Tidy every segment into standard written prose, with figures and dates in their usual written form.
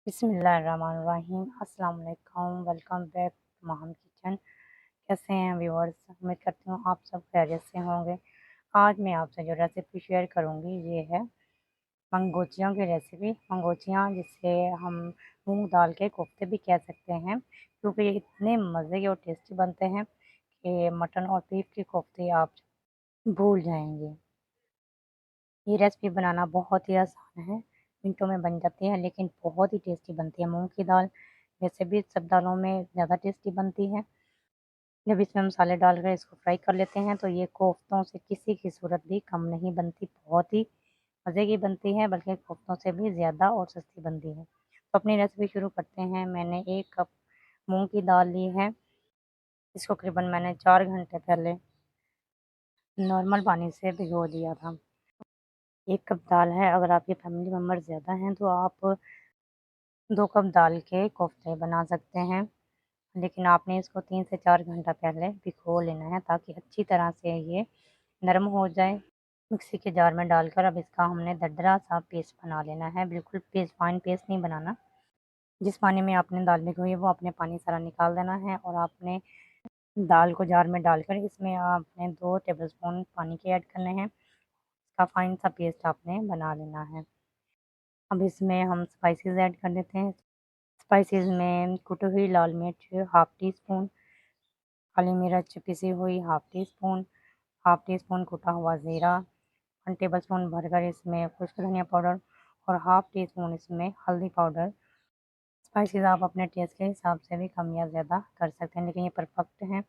बिस्मिल्लाहिर्रहमानिर्रहीम। अस्सलाम वालेकुम। Welcome back to Maham kitchen. कैसे हैं व्यूअर्स? उम्मीद करती हूँ आप सब खैरियत से होंगे। आज मैं आपसे जो रेसिपी शेयर करूँगी ये है मंगोचियों की रेसिपी। मंगोचियाँ जिसे हम मूंग दाल के कोफ्ते भी कह सकते हैं, क्योंकि ये इतने मज़े के और टेस्टी बनते हैं कि मटन और बीफ के कोफ्ते आप भूल जाएंगे। ये रेसिपी बनाना बहुत ही आसान है, मिनटों में बन जाती है, लेकिन बहुत ही टेस्टी बनती है। मूँग की दाल वैसे भी सब दालों में ज़्यादा टेस्टी बनती है। जब इसमें मसाले डालकर इसको फ्राई कर लेते हैं तो ये कोफ्तों से किसी की सूरत भी कम नहीं बनती। बहुत ही मज़े की बनती है, बल्कि कोफ्तों से भी ज़्यादा और सस्ती बनती है। तो अपनी रेसिपी शुरू करते हैं। मैंने 1 कप मूँग की दाल ली है। इसको करीबन मैंने 4 घंटे पहले नॉर्मल पानी से भिगो दिया था। 1 कप दाल है, अगर आपके फैमिली मेंबर ज़्यादा हैं तो आप 2 कप दाल के कोफ्ते बना सकते हैं, लेकिन आपने इसको 3 से 4 घंटा पहले भिगो लेना है ताकि अच्छी तरह से ये नरम हो जाए। मिक्सी के जार में डालकर अब इसका हमने दरदरा सा पेस्ट बना लेना है। बिल्कुल फाइन पेस्ट नहीं बनाना। जिस पानी में आपने दाल भिगोई है वो आपने पानी सारा निकाल देना है और आपने दाल को जार में डालकर इसमें आपने 2 टेबलस्पून पानी के ऐड करने हैं। इसका फाइन सा पेस्ट आपने बना लेना है। अब इसमें हम स्पाइसेस ऐड कर देते हैं। स्पाइसेस में कुटी हुई लाल मिर्च हाफ़ टी स्पून, काली मिर्च पिसी हुई हाफ़ टी स्पून कुटा हुआ ज़ीरा, 1 टेबलस्पून भरकर इसमें खुश्क धनिया पाउडर और हाफ़ टी स्पून इसमें हल्दी पाउडर। स्पाइसेस आप अपने टेस्ट के हिसाब से भी कम या ज़्यादा कर सकते हैं, लेकिन ये परफेक्ट हैं।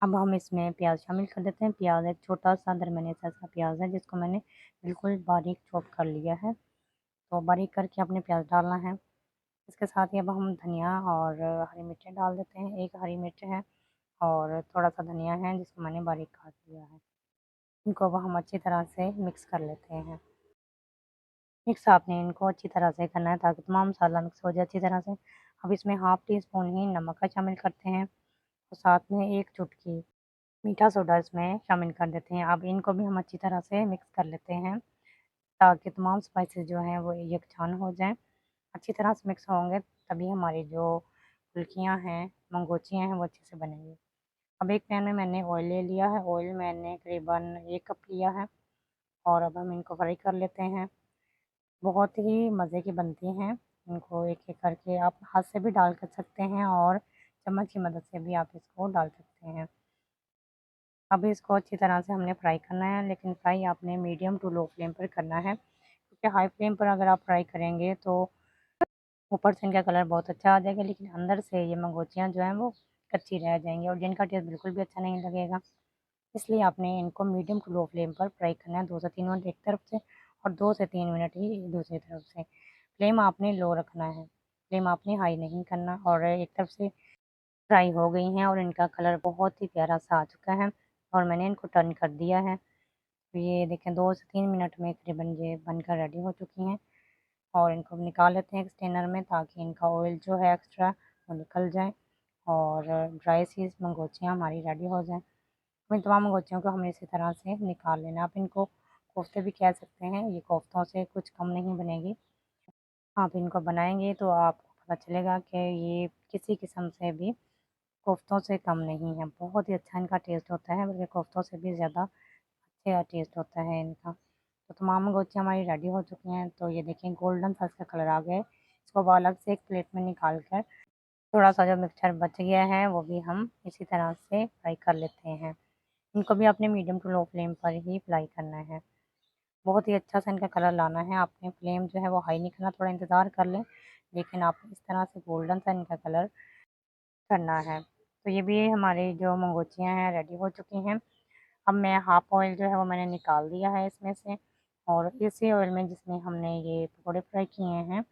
अब हम इसमें प्याज शामिल कर देते हैं। प्याज एक छोटा-सा दरमियाने साइज़ का प्याज है, जिसको मैंने बिल्कुल बारीक चॉप कर लिया है। तो बारीक करके आपने प्याज डालना है। इसके साथ ही अब हम धनिया और हरी मिर्चें डाल देते हैं। 1 हरी मिर्च है और थोड़ा-सा धनिया है जिसको मैंने बारीक काट लिया है। इनको अब हम अच्छी तरह से मिक्स कर लेते हैं। मिक्स आपने इनको अच्छी तरह से करना है ताकि तमाम मसाला मिक्स हो जाए अच्छी तरह से। अब इसमें हाफ़ टी स्पून ही नमक का शामिल करते हैं और साथ में 1 चुटकी मीठा सोडा इसमें शामिल कर देते हैं। अब इनको भी हम अच्छी तरह से मिक्स कर लेते हैं ताकि तमाम स्पाइसेस जो हैं वो यकजान हो जाएँ। अच्छी तरह से मिक्स होंगे तभी हमारी जो फुल्कियाँ हैं, मंगोचियाँ हैं वो अच्छे से बनेंगी। अब एक पैन में मैंने ऑयल ले लिया है। ऑयल मैंने करीबन 1 कप लिया है और अब हम इनको फ्राई कर लेते हैं। बहुत ही मज़े की बनती हैं। इनको एक-एक करके आप हाथ से भी डाल कर सकते हैं और चम्मच की मदद से भी आप इसको डाल सकते हैं। अब इसको अच्छी तरह से हमने फ्राई करना है, लेकिन फ्राई आपने मीडियम टू लो फ्लेम पर करना है, क्योंकि हाई फ्लेम पर अगर आप फ्राई करेंगे तो ऊपर से इनका कलर बहुत अच्छा आ जाएगा, लेकिन अंदर से ये मंगोचियाँ जो हैं वो कच्ची रह जाएँगी और जिनका टेस्ट बिल्कुल भी अच्छा नहीं लगेगा। इसलिए आपने इनको मीडियम टू लो फ्लेम पर फ्राई करना है, 2 से 3 मिनट एक तरफ से और 2 से 3 मिनट ही दूसरी तरफ से। फ्लेम आपने लो रखना है, फ्लेम आपने हाई नहीं करना। और एक तरफ से फ्राई हो गई हैं और इनका कलर बहुत ही प्यारा-सा आ चुका है और मैंने इनको टर्न कर दिया है। तो ये देखें 2 से 3 मिनट में करीबन ये बनकर रेडी हो चुकी हैं और इनको हम निकाल लेते हैं एक स्ट्रेनर में ताकि इनका ऑयल जो है एक्स्ट्रा वो निकल जाए और ड्राई सी मंगोचियाँ हमारी रेडी हो जाएँ। अब इन तमाम मंगोचियों को हमें इसी तरह से निकाल लेना है। आप इनको कोफ्ते भी कह सकते हैं, ये कोफ्तों से कुछ कम नहीं बनेगी। आप इनको बनाएँगे तो आपको पता चलेगा कि ये किसी किस्म से भी कोफ्तों से कम नहीं है। बहुत ही अच्छा इनका टेस्ट होता है, बल्कि कोफ्तों से भी ज़्यादा अच्छा टेस्ट होता है इनका। तो तमाम मंगोचियाँ हमारी रेडी हो चुकी हैं। तो ये देखें गोल्डन सा इसका कलर आ गया है। इसको अब अलग से एक प्लेट में निकाल कर थोड़ा-सा जो मिक्सचर बच गया है वो भी हम इसी तरह से फ्राई कर लेते हैं। इनको भी आपने मीडियम टू लो फ्लेम पर ही फ्राई करना है। बहुत ही अच्छा सा इनका कलर लाना है। आपने फ्लेम जो है वो हाई नहीं करना, थोड़ा इंतज़ार कर लें, लेकिन आपने इस तरह से गोल्डन सा इनका कलर करना है। तो ये भी हमारी जो मंगोचियाँ हैं रेडी हो चुकी हैं। अब मैं हाफ़ ऑयल जो है वो मैंने निकाल दिया है इसमें से और इसी ऑयल में जिसमें हमने ये पकौड़े फ्राई किए हैं,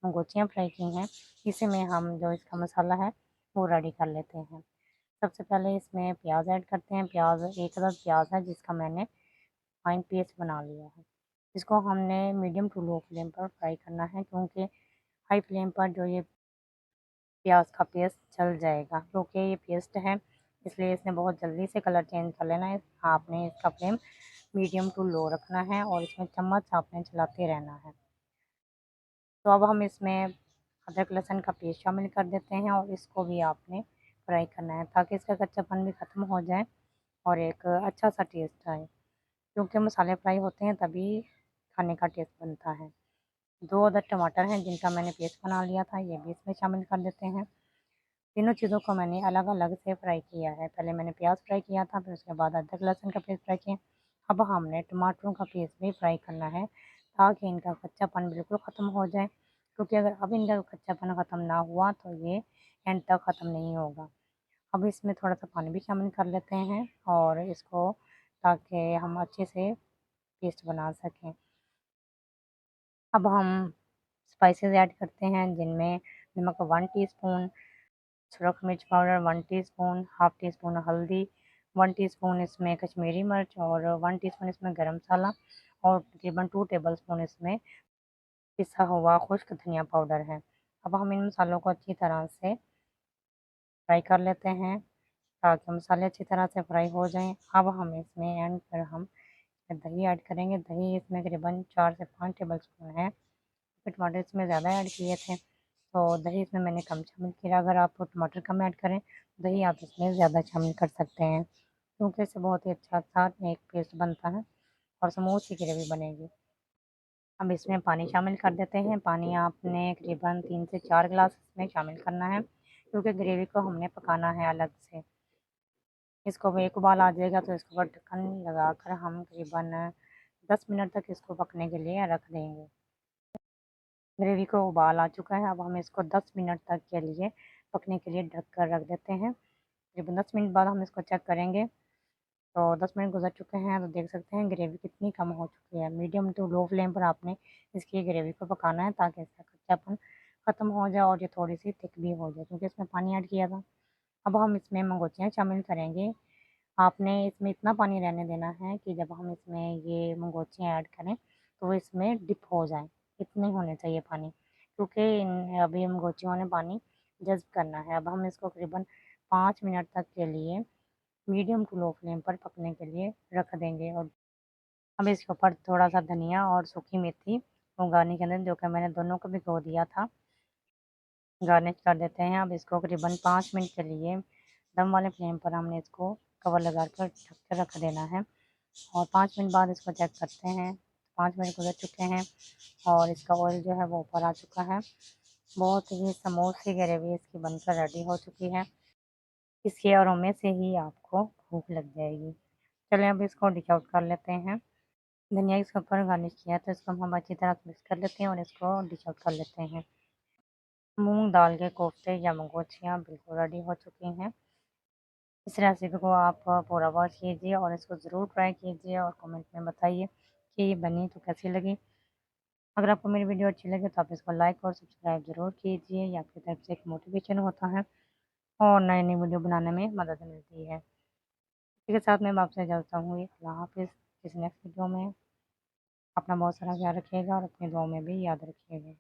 गोचियाँ फ्राई की हैं, इसी में हम जो इसका मसाला है वो रेडी कर लेते हैं। सबसे पहले इसमें प्याज ऐड करते हैं। प्याज 1 अदद प्याज है जिसका मैंने फाइन पेस्ट बना लिया है। इसको हमने मीडियम टू लो फ्लेम पर फ्राई करना है, क्योंकि हाई फ्लेम पर जो ये प्याज का पेस्ट जल जाएगा, क्योंकि ये पेस्ट है इसलिए इसने बहुत जल्दी से कलर चेंज कर लेना है। आपने इसका फ्लेम मीडियम टू लो रखना है और इसमें चम्मच आपने चलाते रहना है। तो अब हम इसमें अदरक लहसुन का पेस्ट शामिल कर देते हैं और इसको भी आपने फ्राई करना है ताकि इसका कच्चापन भी ख़त्म हो जाए और एक अच्छा सा टेस्ट आए, क्योंकि मसाले फ्राई होते हैं तभी खाने का टेस्ट बनता है। 2 अदर टमाटर हैं जिनका मैंने पेस्ट बना लिया था, ये भी इसमें शामिल कर देते हैं। तीनों चीज़ों को मैंने अलग-अलग से फ्राई किया है। पहले मैंने प्याज फ्राई किया था, फिर उसके बाद अदरक लहसुन का पेस्ट फ्राई किया। अब हमने टमाटरों का पेस्ट भी फ्राई करना है ताकि इनका कच्चापन बिल्कुल ख़त्म हो जाए, क्योंकि अगर अब इनका कच्चापन ख़त्म ना हुआ तो ये एंड तक ख़त्म नहीं होगा। अब इसमें थोड़ा-सा पानी भी शामिल कर लेते हैं और इसको, ताकि हम अच्छे से पेस्ट बना सकें। अब हम स्पाइसेस ऐड करते हैं जिनमें नमक 1 टीस्पून, सुरख मिर्च powder 1 teaspoon, half tea spoon हल्दी, 1 टीस्पून इसमें कश्मीरी मिर्च और 1 टीस्पून इसमें गरम मसाला और तकरीबन 2 टेबलस्पून इसमें पिसा हुआ खुश्क धनिया पाउडर है। अब हम इन मसालों को अच्छी तरह से फ्राई कर लेते हैं ताकि मसाले अच्छी तरह से फ्राई हो जाएँ। अब हम इसमें एंड पर हम दही ऐड करेंगे। दही इसमें करीबन 4 से 5 टेबलस्पून है। टमाटर इसमें ज़्यादा ऐड किए थे, तो दही इसमें मैंने कम शामिल किया। अगर आप टमाटर कम ऐड करें, दही आप इसमें ज़्यादा शामिल कर सकते हैं, क्योंकि इससे बहुत ही अच्छा सा एक पेस्ट बनता है और स्मूथ सी ग्रेवी बनेगी। अब इसमें पानी शामिल कर देते हैं। पानी आपने करीबन 3 से 4 गिलास इसमें शामिल करना है, क्योंकि ग्रेवी को हमने पकाना है अलग से। इसको भी एक उबाल आ जाएगा तो इसके ऊपर ढक्कन लगाकर हम करीबन 10 मिनट तक इसको पकने के लिए रख देंगे। ग्रेवी को उबाल आ चुका है, अब हम इसको 10 मिनट तक के लिए पकने के लिए ढक कर रख देते हैं। करीबन 10 मिनट बाद हम इसको चेक करेंगे, तो 10 मिनट गुज़र चुके हैं, तो देख सकते हैं ग्रेवी कितनी कम हो चुकी है। मीडियम टू लो फ्लेम पर आपने इसकी ग्रेवी को पकाना है ताकि इसका कच्चापन ख़त्म हो जाए और ये थोड़ी-सी थिक भी हो जाए, क्योंकि इसमें पानी ऐड किया था। अब हम इसमें मंगोचियाँ शामिल करेंगे। आपने इसमें इतना पानी रहने देना है कि जब हम इसमें ये मंगोचियाँ ऐड करें, तो वो इसमें डिप हो जाएँ, इतने होने चाहिए पानी, क्योंकि इन अभी मंगोचियों ने पानी जज़्ब करना है। अब हम इसको करीबन 5 मिनट तक के लिए मीडियम टू लो फ्लेम पर पकने के लिए रख देंगे और अब इसके ऊपर थोड़ा-सा धनिया और सूखी मेथी उगाने के अंदर, जो कि मैंने दोनों को भिगो दिया था, गार्निश कर देते हैं। अब इसको करीबन 5 मिनट के लिए दम वाले फ्लेम पर हमने इसको कवर लगाकर ढक कर रख देना है और 5 मिनट बाद इसको चेक करते हैं। 5 मिनट गुज़र चुके हैं और इसका ऑयल जो है वो ऊपर आ चुका है। बहुत ही स्मूथ सी ग्रेवी इसकी बनकर रेडी हो चुकी है। इसके अरोमे से ही आपको भूख लग जाएगी। चलिए अब इसको डिश आउट कर लेते हैं। धनिया इसके ऊपर गार्निश किया है, तो इसको हम अच्छी तरह से मिक्स कर लेते हैं और इसको डिश आउट कर लेते हैं। मूँग दाल के कोफ्ते या मंगोचियाँ बिल्कुल रेडी हो चुकी हैं। इस रेसिपी को आप पूरा वॉच कीजिए और इसको ज़रूर ट्राई कीजिए और कमेंट में बताइए कि ये बनी तो कैसी लगी। अगर आपको मेरी वीडियो अच्छी लगे तो आप इसको लाइक और सब्सक्राइब ज़रूर कीजिए, ये आपकी तरफ से एक मोटिवेशन होता है और नई-नई वीडियो बनाने में मदद मिलती है। इसी के साथ मैं आपसे इजाज़त चाहूँगी। अल्लाह हाफ़िज़। किसी नेक्स्ट वीडियो में अपना बहुत सारा ख्याल रखिएगा और अपनी दुआओं में भी याद रखिएगा।